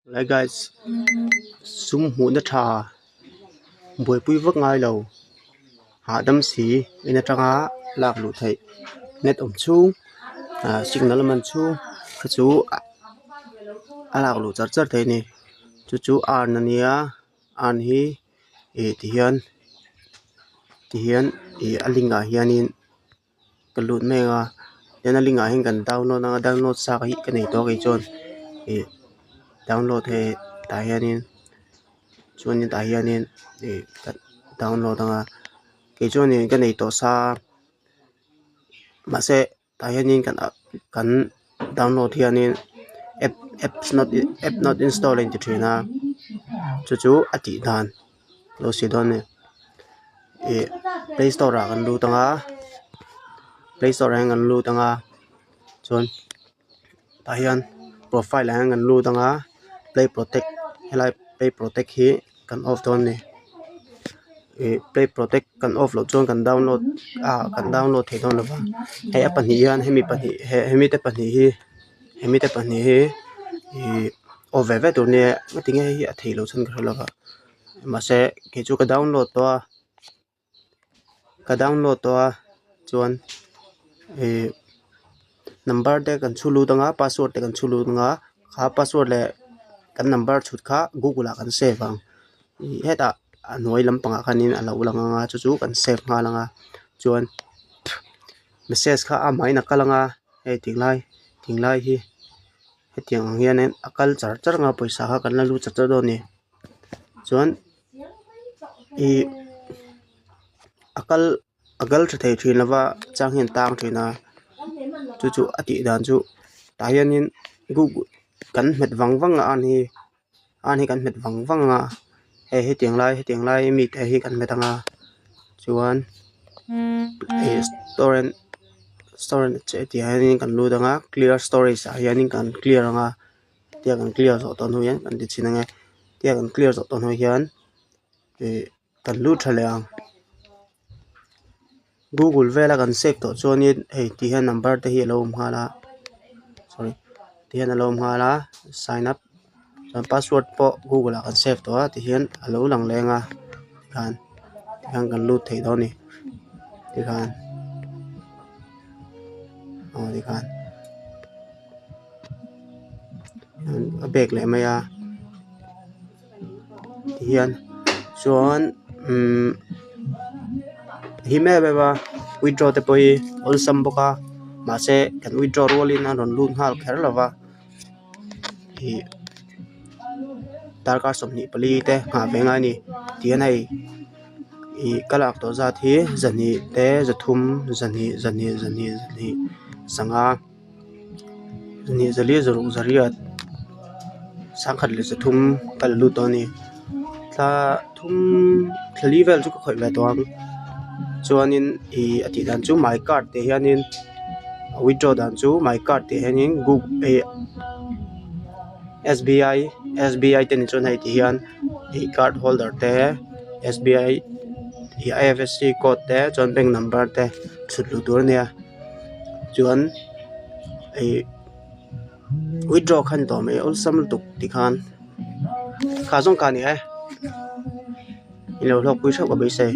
Like guys, sum hu na tha boi pui vak ngai lo ha dam si ina tanga lak lu thai net om chung signal man chu chu alak lu char char thai ni chu an ania an hi tihian alinga hianin kalut menga yana linga hin kan download sa hi kanei to kai chon download he ta hianin chuanin ta hianin download anga ke chuanin kanei to sa ma se ta hianin kan download hianin app not installing ti thina chu ati dan lo si don ne Play Store ra kan lu tanga Play Store hang kan lu tanga chon ta hian profile hang kan lu tanga Play Protect helai Play Protect hi kan off don ne Play Protect kan off lo chon kan download thei don la ba he app ni hian hemi te pani hi over ve tur ne matinge hi a thei lo chan kha la ba ma se ke chu ka download to chuan number te kan chulu tanga password te kan chulu tanga kha password le kan number chut kha Google a kan save ang heta anoi lampanga khanin alo langa chu kan save nga langa chuan message kha amai na kalanga he tinglai hi hetiang hianen akal char nga paisa kha kan lu char do ni chuan agal thei thin lawa chang hian tang thina chu ati dan chu ta hianin Google kan met wang an hi kan met wang he tiang lai mi te hi kan metanga chuan storage che ti hianin kan lu danga clear storage hianin kan clear anga tia kan clear zo ton huian kan ti chinanga tia kan clear zo ton hian kan lu thaleang Google vela kan save to chuanin ti hian number te hi lo mhala sign up password po Google kan save to ti hian alo lang lenga kan lu thei do ni ti kan a bek le maya ti hian chuan hi me ba withdraw te poi ol sam boka ma se kan withdraw roll in an lun hal kher lawa hi tarka somni pali te nga venga ni tian ai kalak to za thi zani te zathum zani sanga zani zali zarung zariat sangkhat le zathum kal lu to ni tla thum thali vel chu khoi ve to chuanin ati dan chu my card te hianin withdraw dan chu my card te hianin Google SBI ten chon hai ti hian card holder te SBI IFSC code te chon bank number te chut lu tur nia chuan withdraw khan to me ol sam tuk ti khan kha jong ka ni ilo lok pui thak ba be se